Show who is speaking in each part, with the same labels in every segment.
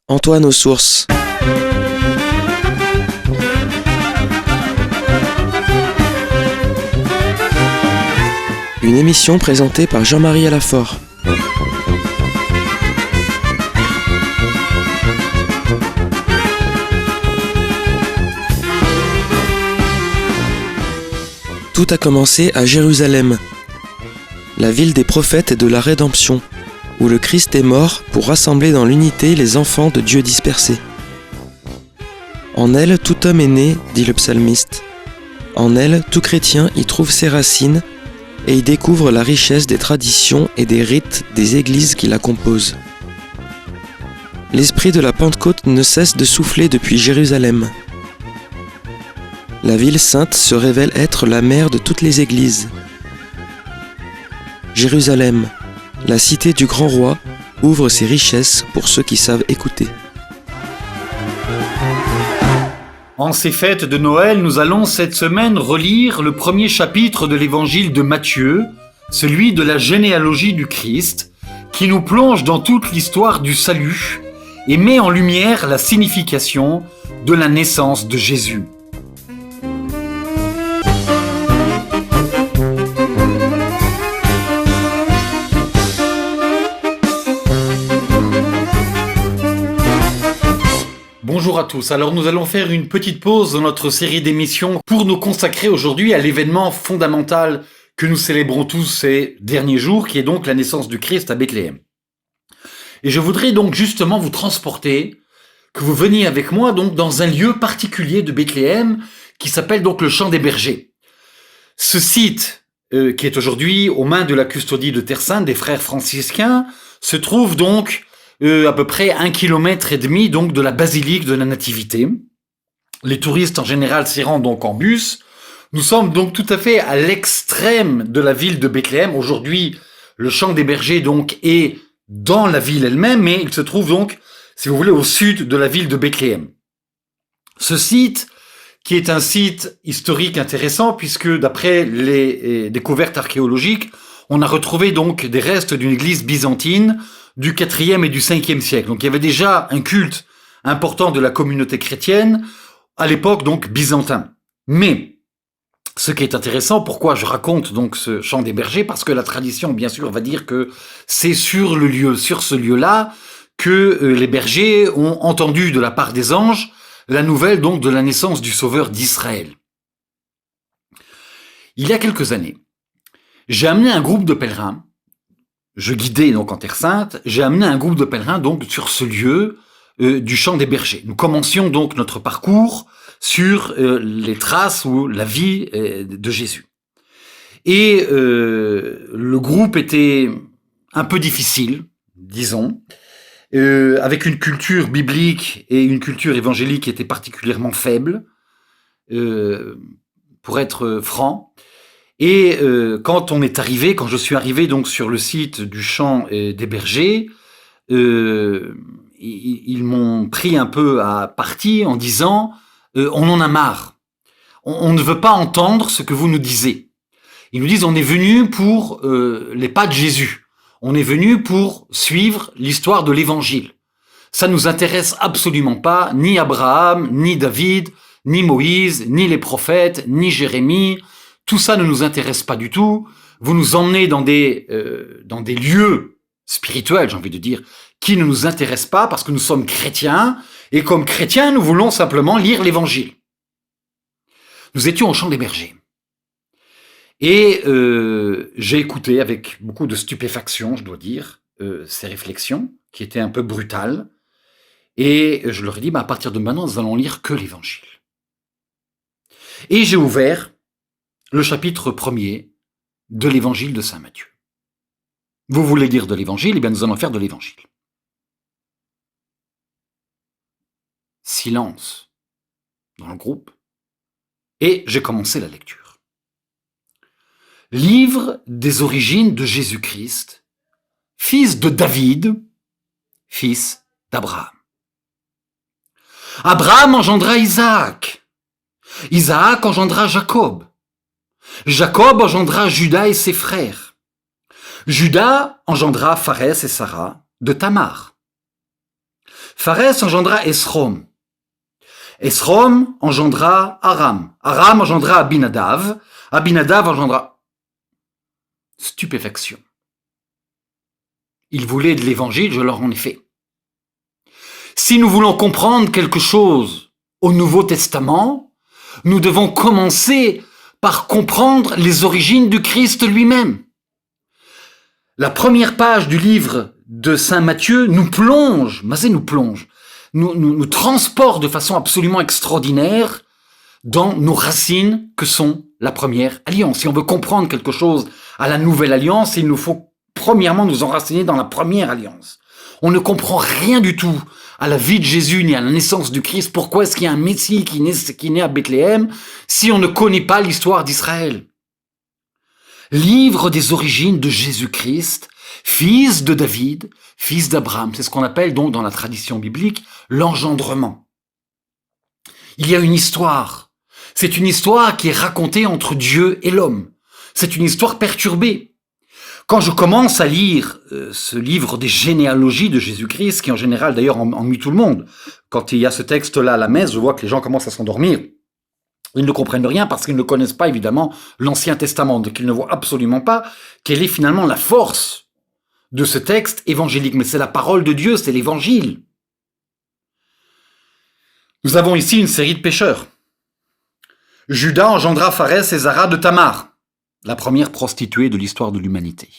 Speaker 1: Antoine aux sources. Une émission présentée par Jean-Marie Alafort. Tout a commencé à Jérusalem, la ville des prophètes et de la rédemption, où le Christ est mort pour rassembler dans l'unité les enfants de Dieu dispersés. En elle, tout homme est né, dit le psalmiste. En elle, tout chrétien y trouve ses racines et y découvre la richesse des traditions et des rites des églises qui la composent. L'esprit de la Pentecôte ne cesse de souffler depuis Jérusalem. La ville sainte se révèle être la mère de toutes les églises. Jérusalem, la cité du grand roi, ouvre ses richesses pour ceux qui savent écouter.
Speaker 2: En ces fêtes de Noël, nous allons cette semaine relire le premier chapitre de l'évangile de Matthieu, celui de la généalogie du Christ, qui nous plonge dans toute l'histoire du salut et met en lumière la signification de la naissance de Jésus. Bonjour à tous, alors nous allons faire une petite pause dans notre série d'émissions pour nous consacrer aujourd'hui à l'événement fondamental que nous célébrons tous ces derniers jours, qui est donc la naissance du Christ à Bethléem. Et je voudrais donc justement vous transporter, que vous veniez avec moi donc dans un lieu particulier de Bethléem qui s'appelle donc le Champ des Bergers. Ce site, qui est aujourd'hui aux mains de la custodie de Terre Sainte des frères franciscains, se trouve donc à peu près 1,5 km donc de la basilique de la Nativité. Les touristes en général s'y rendent donc en bus. Nous sommes donc tout à fait à l'extrême de la ville de Bethléem. Aujourd'hui, le Champ des Bergers donc est dans la ville elle-même, mais il se trouve donc, si vous voulez, au sud de la ville de Bethléem. Ce site, qui est un site historique intéressant, puisque d'après les découvertes archéologiques, on a retrouvé donc des restes d'une église byzantine du 4e et du 5e siècle. Donc il y avait déjà un culte important de la communauté chrétienne à l'époque donc byzantin. Mais ce qui est intéressant, pourquoi je raconte donc ce Champ des Bergers, parce que la tradition bien sûr va dire que c'est sur ce lieu-là que les bergers ont entendu de la part des anges la nouvelle donc de la naissance du Sauveur d'Israël. Il y a quelques années, j'ai amené un groupe de pèlerins. Je guidais donc en Terre Sainte, j'ai amené un groupe de pèlerins donc sur ce lieu du Champ des Bergers. Nous commencions donc notre parcours sur les traces ou la vie de Jésus. Et le groupe était un peu difficile, disons, avec une culture biblique et une culture évangélique qui était particulièrement faible, pour être franc. Et quand je suis arrivé donc sur le site du Champ des Bergers, ils m'ont pris un peu à partie en disant on en a marre, on ne veut pas entendre ce que vous nous disiez. Ils nous disent on est venu pour les pas de Jésus, on est venu pour suivre l'histoire de l'Évangile. Ça nous intéresse absolument pas, ni Abraham, ni David, ni Moïse, ni les prophètes, ni Jérémie. Tout ça ne nous intéresse pas du tout. Vous nous emmenez dans des lieux spirituels, j'ai envie de dire, qui ne nous intéressent pas parce que nous sommes chrétiens et comme chrétiens, nous voulons simplement lire l'Évangile. Nous étions au Champ des Bergers et j'ai écouté avec beaucoup de stupéfaction, je dois dire, ces réflexions qui étaient un peu brutales et je leur ai dit, à partir de maintenant, nous allons lire que l'Évangile. Et j'ai ouvert le chapitre 1er de l'évangile de Saint Matthieu. Vous voulez lire de l'évangile? Eh bien, nous allons faire de l'évangile. Silence dans le groupe. Et j'ai commencé la lecture. Livre des origines de Jésus-Christ, fils de David, fils d'Abraham. Abraham engendra Isaac. Isaac engendra Jacob. Jacob engendra Juda et ses frères. Juda engendra Pharès et Sarah de Tamar. Pharès engendra Esrom. Esrom engendra Aram. Aram engendra Abinadav. Abinadav engendra stupéfaction. Ils voulaient de l'évangile, je leur en ai fait. Si nous voulons comprendre quelque chose au Nouveau Testament, nous devons commencer par comprendre les origines du Christ lui-même. La première page du livre de Saint Matthieu nous plonge, nous transporte de façon absolument extraordinaire dans nos racines que sont la première alliance. Si on veut comprendre quelque chose à la nouvelle alliance, il nous faut premièrement nous enraciner dans la première alliance. On ne comprend rien du tout à la vie de Jésus ni à la naissance du Christ. Pourquoi est-ce qu'il y a un Messie qui naît à Bethléem si on ne connaît pas l'histoire d'Israël? Livre des origines de Jésus-Christ, fils de David, fils d'Abraham. C'est ce qu'on appelle donc dans la tradition biblique l'engendrement. Il y a une histoire. C'est une histoire qui est racontée entre Dieu et l'homme. C'est une histoire perturbée. Quand je commence à lire ce livre des généalogies de Jésus-Christ, qui en général d'ailleurs ennuie tout le monde, quand il y a ce texte-là à la messe, je vois que les gens commencent à s'endormir. Ils ne comprennent rien parce qu'ils ne connaissent pas évidemment l'Ancien Testament, donc ils ne voient absolument pas quelle est finalement la force de ce texte évangélique. Mais c'est la parole de Dieu, c'est l'évangile. Nous avons ici une série de pécheurs. Judas engendra Pharès et Zara de Tamar, la première prostituée de l'histoire de l'humanité.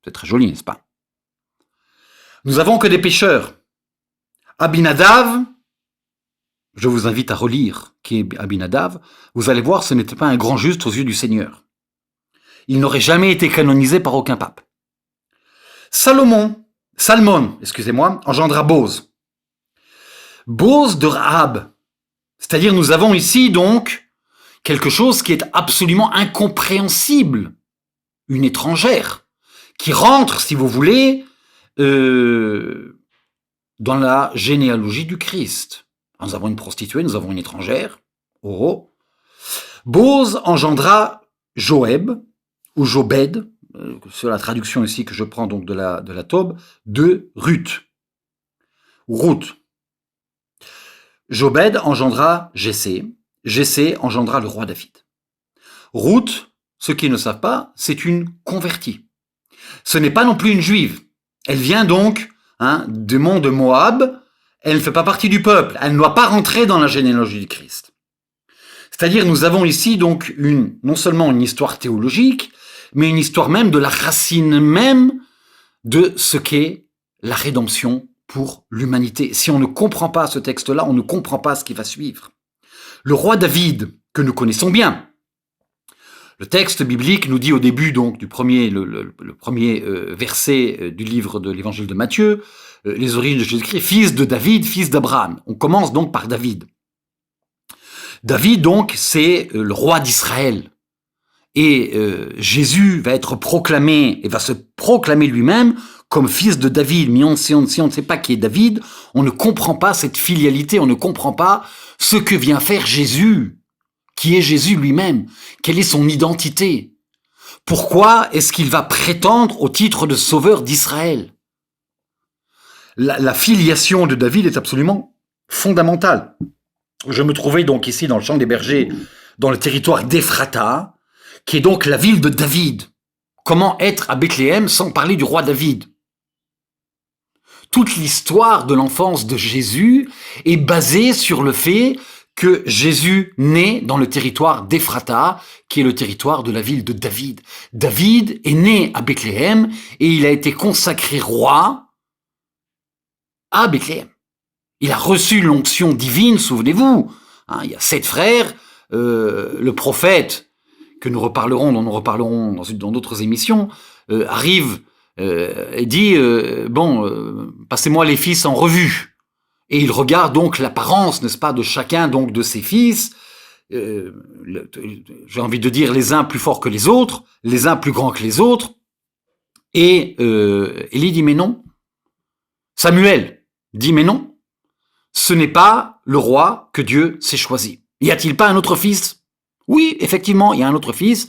Speaker 2: C'est très joli, n'est-ce pas? Nous avons que des pécheurs. Abinadav, je vous invite à relire qui est Abinadav, vous allez voir, ce n'était pas un grand juste aux yeux du Seigneur. Il n'aurait jamais été canonisé par aucun pape. Salmon, engendra Boz. Boz de Rahab. C'est-à-dire, nous avons ici donc quelque chose qui est absolument incompréhensible. Une étrangère qui rentre, si vous voulez, dans la généalogie du Christ. Nous avons une prostituée, nous avons une étrangère. Oh. Boz engendra Joëb, ou Jobed, c'est la traduction ici que je prends donc de la Taube, de Ruth. Ruth. Jobed engendra Jessé. Jessé engendra le roi David. Ruth, ceux qui ne savent pas, c'est une convertie. Ce n'est pas non plus une juive. Elle vient donc du mont de Moab. Elle ne fait pas partie du peuple. Elle ne doit pas rentrer dans la généalogie du Christ. C'est-à-dire, nous avons ici donc non seulement une histoire théologique, mais une histoire même de la racine même de ce qu'est la rédemption pour l'humanité. Si on ne comprend pas ce texte-là, on ne comprend pas ce qui va suivre. Le roi David, que nous connaissons bien, le texte biblique nous dit au début donc du premier verset du livre de l'évangile de Matthieu, les origines de Jésus-Christ, fils de David, fils d'Abraham. On commence donc par David. David donc c'est le roi d'Israël. Et Jésus va être proclamé, et va se proclamer lui-même comme fils de David. Mais si on ne sait pas qui est David, on ne comprend pas cette filialité, on ne comprend pas ce que vient faire Jésus. Qui est Jésus lui-même? Quelle est son identité? Pourquoi est-ce qu'il va prétendre au titre de sauveur d'Israël? La filiation de David est absolument fondamentale. Je me trouvais donc ici dans le champ des bergers, dans le territoire d'Ephrata, qui est donc la ville de David. Comment être à Bethléem sans parler du roi David? Toute l'histoire de l'enfance de Jésus est basée sur le fait que Jésus naît dans le territoire d'Ephrata, qui est le territoire de la ville de David. David est né à Bethléem et il a été consacré roi à Bethléem. Il a reçu l'onction divine, souvenez-vous. Il y a 7 frères, le prophète, dont nous reparlerons dans d'autres émissions, arrive et dit passez-moi les fils en revue. Et il regarde donc l'apparence, n'est-ce pas, de chacun donc de ses fils. J'ai envie de dire les uns plus forts que les autres, les uns plus grands que les autres. Et Élie dit mais non. Samuel dit mais non. Ce n'est pas le roi que Dieu s'est choisi. Y a-t-il pas un autre fils? Oui, effectivement, il y a un autre fils.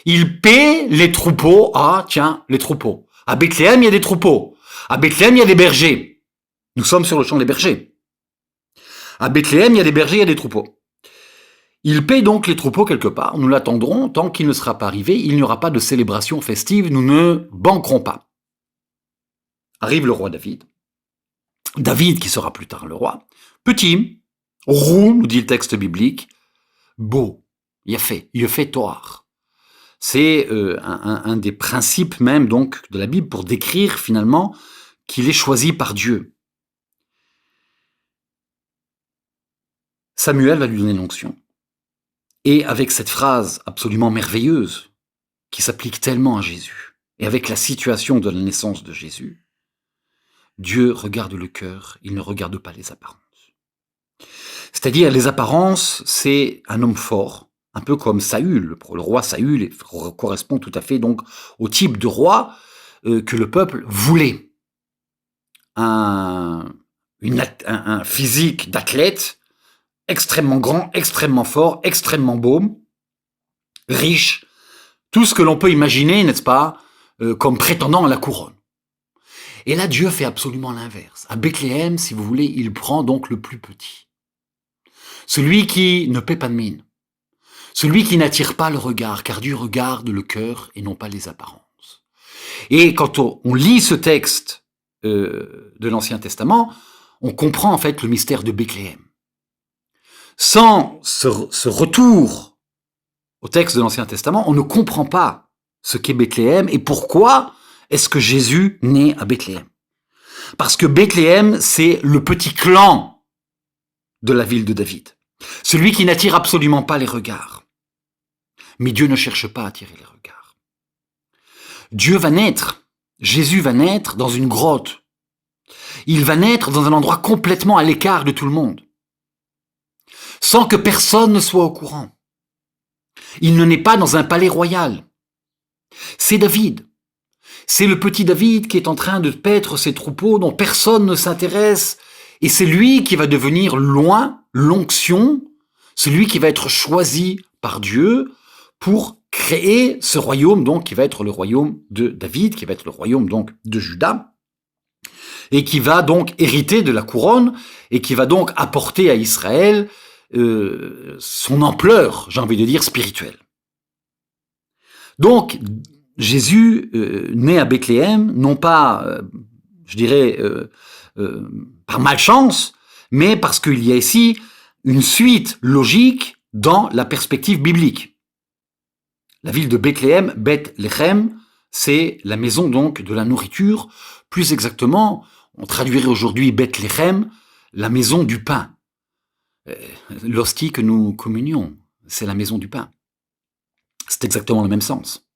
Speaker 2: Il paie les troupeaux. Ah, tiens, les troupeaux. À Bethléem, il y a des troupeaux. À Bethléem, il y a des bergers. Nous sommes sur le champ des bergers. À Bethléem, il y a des bergers, il y a des troupeaux. Il paye donc les troupeaux quelque part. Nous l'attendrons tant qu'il ne sera pas arrivé. Il n'y aura pas de célébration festive. Nous ne banquerons pas. Arrive le roi David. David, qui sera plus tard le roi. Petit, roux, nous dit le texte biblique. Beau, yafé toar. C'est un des principes même donc de la Bible pour décrire finalement qu'il est choisi par Dieu. Samuel va lui donner l'onction. Et avec cette phrase absolument merveilleuse qui s'applique tellement à Jésus, et avec la situation de la naissance de Jésus, Dieu regarde le cœur, il ne regarde pas les apparences. C'est-à-dire, les apparences, c'est un homme fort, un peu comme Saül. Le roi Saül correspond tout à fait donc au type de roi que le peuple voulait. Un physique d'athlète, extrêmement grand, extrêmement fort, extrêmement beau, riche, tout ce que l'on peut imaginer, n'est-ce pas, comme prétendant à la couronne. Et là, Dieu fait absolument l'inverse. À Bethléem, si vous voulez, il prend donc le plus petit. Celui qui ne paie pas de mine. Celui qui n'attire pas le regard, car Dieu regarde le cœur et non pas les apparences. Et quand on lit ce texte de l'Ancien Testament, on comprend en fait le mystère de Bethléem. Sans ce retour au texte de l'Ancien Testament, on ne comprend pas ce qu'est Bethléem et pourquoi est-ce que Jésus naît à Bethléem. Parce que Bethléem, c'est le petit clan de la ville de David. Celui qui n'attire absolument pas les regards. Mais Dieu ne cherche pas à attirer les regards. Dieu va naître, Jésus va naître dans une grotte. Il va naître dans un endroit complètement à l'écart de tout le monde. Sans que personne ne soit au courant. Il ne naît pas dans un palais royal. C'est David. C'est le petit David qui est en train de paître ses troupeaux dont personne ne s'intéresse. Et c'est lui qui va devenir l'onction, celui qui va être choisi par Dieu pour créer ce royaume, donc qui va être le royaume de David, qui va être le royaume donc de Juda, et qui va donc hériter de la couronne, et qui va donc apporter à Israël son ampleur, j'ai envie de dire, spirituelle. Donc, Jésus naît à Bethléem, non pas, je dirais, par malchance, mais parce qu'il y a ici une suite logique dans la perspective biblique. La ville de Bethléem, Beth-Lechem, c'est la maison donc de la nourriture. Plus exactement, on traduirait aujourd'hui Beth-Lechem, la maison du pain. L'hostie que nous communions, c'est la maison du pain. C'est exactement le même sens.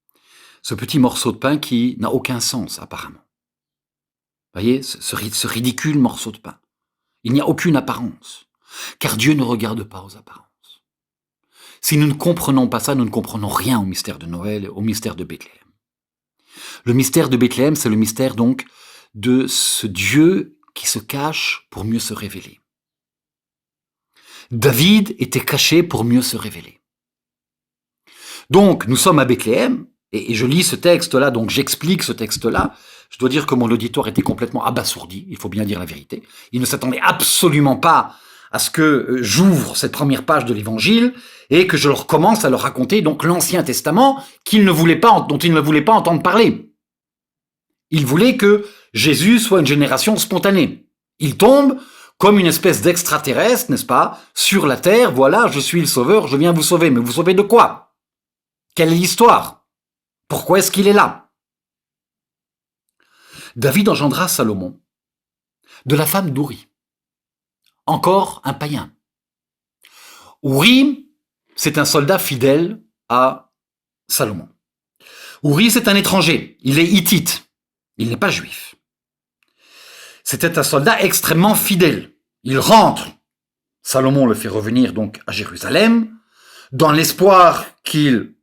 Speaker 2: Ce petit morceau de pain qui n'a aucun sens, apparemment. Vous voyez, ce ridicule morceau de pain. Il n'y a aucune apparence, car Dieu ne regarde pas aux apparences. Si nous ne comprenons pas ça, nous ne comprenons rien au mystère de Noël, au mystère de Bethléem. Le mystère de Bethléem, c'est le mystère donc de ce Dieu qui se cache pour mieux se révéler. David était caché pour mieux se révéler. Donc, nous sommes à Bethléem, et je lis ce texte-là, donc j'explique ce texte-là. Je dois dire que mon auditoire était complètement abasourdi, il faut bien dire la vérité. Il ne s'attendait absolument pas à ce que j'ouvre cette première page de l'Évangile et que je leur commence à leur raconter donc l'Ancien Testament dont ils ne voulaient pas entendre parler. Ils voulaient que Jésus soit une génération spontanée. Il tombe comme une espèce d'extraterrestre, n'est-ce pas, sur la terre. Voilà, je suis le sauveur, je viens vous sauver. Mais vous sauver de quoi? Quelle est l'histoire? Pourquoi est-ce qu'il est là? David engendra Salomon de la femme d'Ouri. Encore un païen. Ouri, c'est un soldat fidèle à Salomon. Ouri, c'est un étranger. Il est hittite. Il n'est pas juif. C'était un soldat extrêmement fidèle. Il rentre. Salomon le fait revenir donc à Jérusalem, dans l'espoir qu'il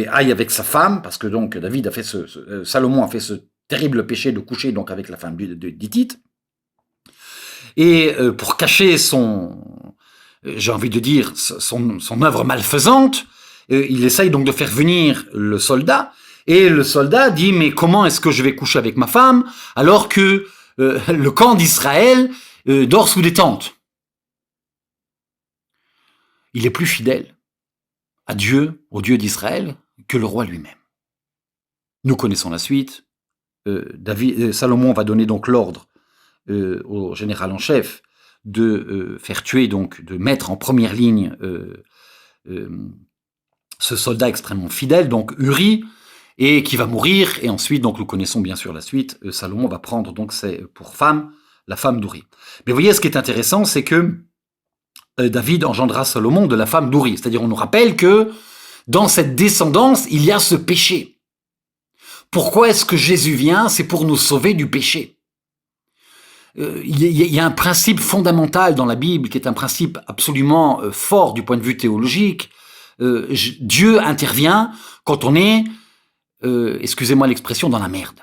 Speaker 2: aille avec sa femme, parce que donc Salomon a fait ce terrible péché de coucher donc avec la femme d'Hittite. Et pour cacher son œuvre malfaisante, il essaye donc de faire venir le soldat, et le soldat dit « Mais comment est-ce que je vais coucher avec ma femme alors que le camp d'Israël dort sous des tentes. Il est plus fidèle à Dieu, au Dieu d'Israël, que le roi lui-même. Nous connaissons la suite. Salomon va donner donc l'ordre au général en chef de faire tuer, donc de mettre en première ligne ce soldat extrêmement fidèle, donc Uri, et qui va mourir. Et ensuite, donc nous connaissons bien sûr la suite. Salomon va prendre donc pour femme la femme d'Uri. Mais vous voyez, ce qui est intéressant, c'est que David engendra Salomon de la femme d'Uri. C'est-à-dire, on nous rappelle que dans cette descendance, il y a ce péché. Pourquoi est-ce que Jésus vient? C'est pour nous sauver du péché. Il y a un principe fondamental dans la Bible qui est un principe absolument fort du point de vue théologique. Dieu intervient quand on est, excusez-moi l'expression, dans la merde.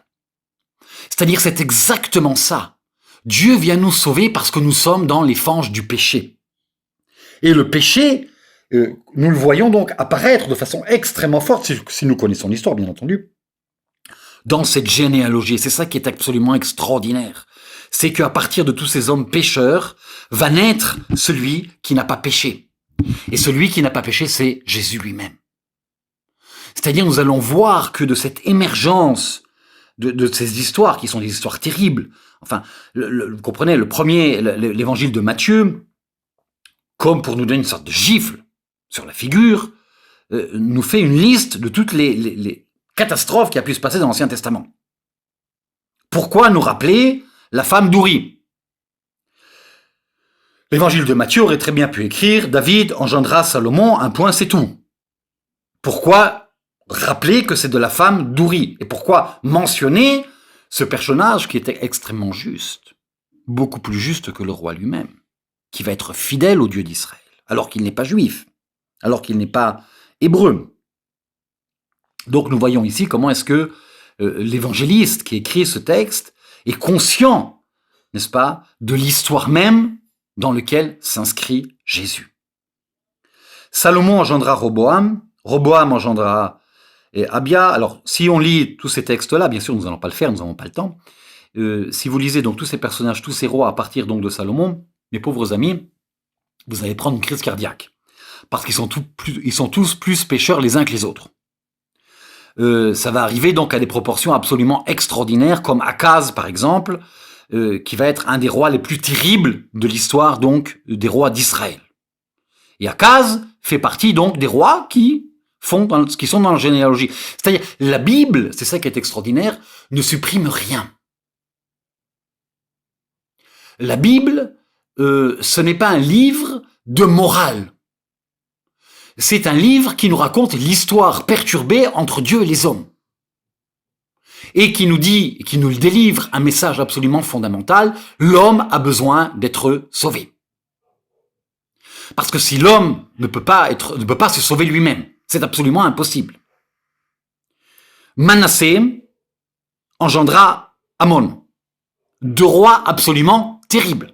Speaker 2: C'est-à-dire, c'est exactement ça. Dieu vient nous sauver parce que nous sommes dans les fanges du péché. Et le péché, nous le voyons donc apparaître de façon extrêmement forte, si nous connaissons l'histoire, bien entendu, dans cette généalogie. C'est ça qui est absolument extraordinaire. C'est qu'à partir de tous ces hommes pécheurs, va naître celui qui n'a pas péché. Et celui qui n'a pas péché, c'est Jésus lui-même. C'est-à-dire, nous allons voir que de cette émergence de ces histoires, qui sont des histoires terribles, enfin, vous comprenez, l'évangile de Matthieu, comme pour nous donner une sorte de gifle sur la figure, nous fait une liste de toutes les catastrophes qui a pu se passer dans l'Ancien Testament. Pourquoi nous rappeler la femme d'Uri? L'évangile de Matthieu aurait très bien pu écrire « David engendra Salomon, un point c'est tout ». Pourquoi rappeler que c'est de la femme d'Uri? Et pourquoi mentionner ce personnage qui était extrêmement juste, beaucoup plus juste que le roi lui-même, qui va être fidèle au Dieu d'Israël, alors qu'il n'est pas juif, alors qu'il n'est pas hébreu. Donc nous voyons ici comment est-ce que l'évangéliste qui écrit ce texte est conscient, n'est-ce pas, de l'histoire même dans laquelle s'inscrit Jésus. Salomon engendra Roboam, Roboam engendra Abia. Alors, si on lit tous ces textes-là, bien sûr, nous n'allons pas le faire, nous n'avons pas le temps. Si vous lisez donc tous ces personnages, tous ces rois à partir donc de Salomon, mes pauvres amis, vous allez prendre une crise cardiaque. Parce qu'ils sont tous plus pécheurs les uns que les autres. Ça va arriver donc à des proportions absolument extraordinaires, comme Akaz par exemple, qui va être un des rois les plus terribles de l'histoire donc des rois d'Israël. Et Akaz fait partie donc des rois qui sont dans la généalogie. C'est-à-dire, la Bible, c'est ça qui est extraordinaire, ne supprime rien. La Bible, ce n'est pas un livre de morale. C'est un livre qui nous raconte l'histoire perturbée entre Dieu et les hommes. Et qui nous délivre un message absolument fondamental, l'homme a besoin d'être sauvé. Parce que si l'homme ne peut pas se sauver lui-même, c'est absolument impossible. Manassé engendra Amon, deux rois absolument terribles.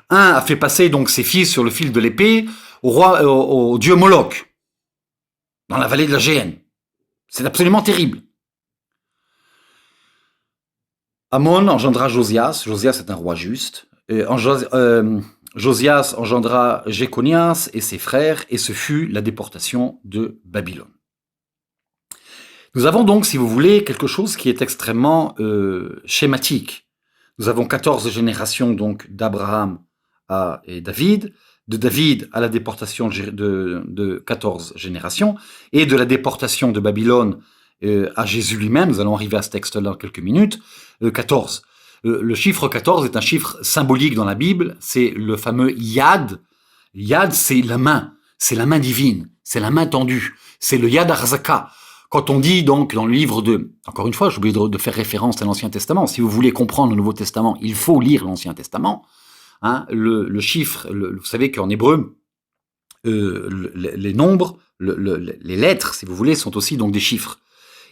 Speaker 2: Un a fait passer donc ses fils sur le fil de l'épée au dieu Moloch, dans la vallée de la Géhenne. C'est absolument terrible. Amon engendra Josias. Josias est un roi juste. Josias engendra Jéconias et ses frères, et ce fut la déportation de Babylone. Nous avons donc, si vous voulez, quelque chose qui est extrêmement schématique. Nous avons 14 générations donc d'Abraham et David, de David à la déportation de 14 générations, et de la déportation de Babylone à Jésus lui-même. Nous allons arriver à ce texte-là dans quelques minutes. 14. Le chiffre 14 est un chiffre symbolique dans la Bible, c'est le fameux Yad. Yad, c'est la main divine, c'est la main tendue, c'est le Yad Arzaka. Quand on dit donc dans le livre encore une fois, j'ai oublié de faire référence à l'Ancien Testament, si vous voulez comprendre le Nouveau Testament, il faut lire l'Ancien Testament. Hein, le chiffre, vous savez qu'en hébreu, les nombres, les lettres, si vous voulez, sont aussi donc des chiffres.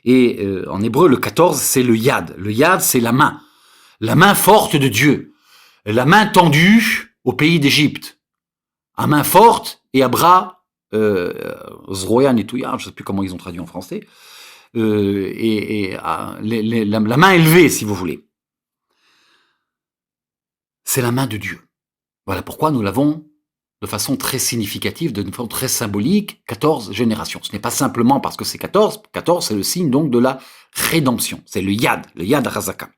Speaker 2: Et en hébreu, le 14, c'est le Yad. Le Yad, c'est la main forte de Dieu, la main tendue au pays d'Égypte, à main forte et à bras Zroya Netouya, je ne sais plus comment ils ont traduit en français, la main élevée, si vous voulez. c'est la main de Dieu. Voilà pourquoi nous l'avons de façon très significative, de façon très symbolique, 14 générations. Ce n'est pas simplement parce que c'est 14, 14 c'est le signe donc de la rédemption. C'est le Yad Razaka.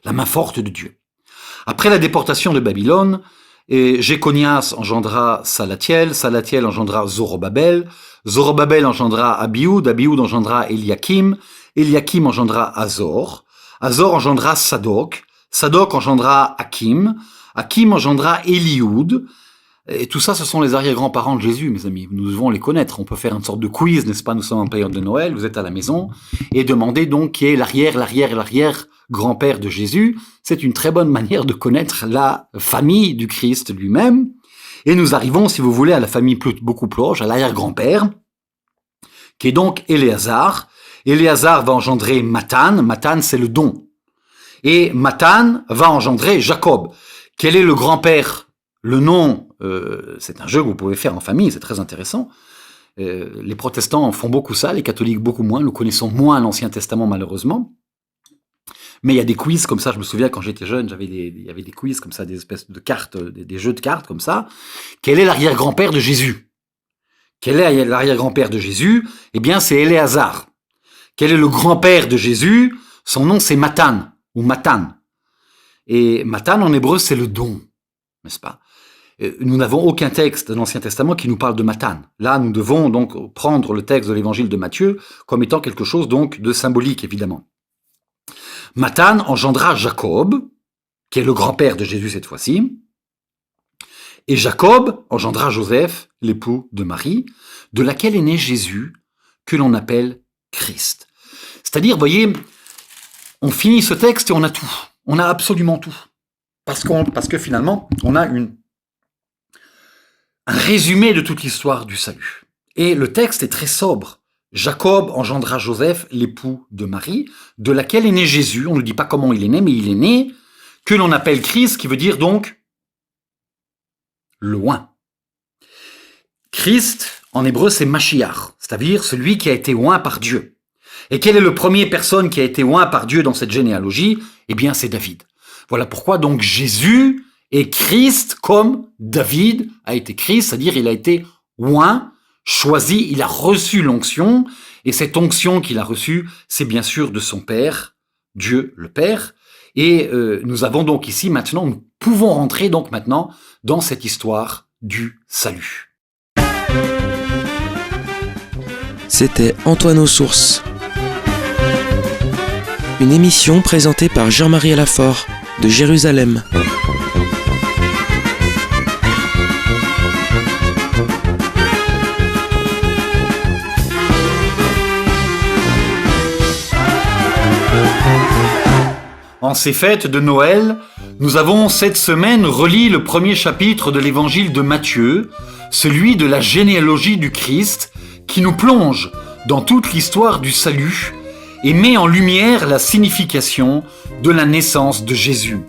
Speaker 2: La main forte de Dieu. Après la déportation de Babylone, Jéconias engendra Salatiel, Salatiel engendra Zorobabel, Zorobabel engendra Abioud, Abioud engendra Eliakim, Eliakim engendra Azor, Azor engendra Sadok, Sadok engendra Hakim, Hakim engendra Élioud. Et tout ça, ce sont les arrière-grands-parents de Jésus, mes amis. Nous devons les connaître. On peut faire une sorte de quiz, n'est-ce pas? Nous sommes en période de Noël, vous êtes à la maison, et demander donc qui est l'arrière-grand-père de Jésus. C'est une très bonne manière de connaître la famille du Christ lui-même. Et nous arrivons, si vous voulez, à la famille beaucoup plus proche, à l'arrière-grand-père, qui est donc Éléazar. Éléazar va engendrer Mathan. Mathan, c'est le don. Et Mathan va engendrer Jacob. Quel est le grand-père? Le nom, c'est un jeu que vous pouvez faire en famille, c'est très intéressant. Les protestants font beaucoup ça, les catholiques beaucoup moins. Nous connaissons moins l'Ancien Testament, malheureusement. Mais il y a des quiz comme ça, je me souviens quand j'étais jeune, il y avait des quiz comme ça, des espèces de cartes, des jeux de cartes comme ça. Quel est l'arrière-grand-père de Jésus? Quel est l'arrière-grand-père de Jésus? Eh bien, c'est Éléazar. Quel est le grand-père de Jésus? Son nom, c'est Mathan, ou Mathan. Et Mathan, en hébreu, c'est le don, n'est-ce pas? Nous n'avons aucun texte de l'Ancien Testament qui nous parle de Mathan. Là, nous devons donc prendre le texte de l'évangile de Matthieu comme étant quelque chose donc de symbolique, évidemment. Mathan engendra Jacob, qui est le grand-père de Jésus cette fois-ci, et Jacob engendra Joseph, l'époux de Marie, de laquelle est né Jésus, que l'on appelle Christ. C'est-à-dire, voyez, on finit ce texte et on a tout. On a absolument tout. Parce que finalement, on a un résumé de toute l'histoire du salut. Et le texte est très sobre. Jacob engendra Joseph, l'époux de Marie, de laquelle est né Jésus. On ne dit pas comment il est né, mais il est né, que l'on appelle Christ, qui veut dire donc loin. Christ, en hébreu, c'est Mashiach, c'est-à-dire celui qui a été oint par Dieu. Et quelle est la première personne qui a été oint par Dieu dans cette généalogie? Eh bien, c'est David. Voilà pourquoi donc Jésus est Christ comme David a été Christ, c'est-à-dire il a été oint, choisi, il a reçu l'onction, et cette onction qu'il a reçue, c'est bien sûr de son Père, Dieu le Père, et nous avons donc ici maintenant, nous pouvons rentrer donc maintenant dans cette histoire du salut.
Speaker 1: C'était Antoine aux Sources. Une émission présentée par Jean-Marie Alafort de Jérusalem.
Speaker 2: En ces fêtes de Noël, nous avons cette semaine relu le premier chapitre de l'évangile de Matthieu, celui de la généalogie du Christ, qui nous plonge dans toute l'histoire du salut et met en lumière la signification de la naissance de Jésus.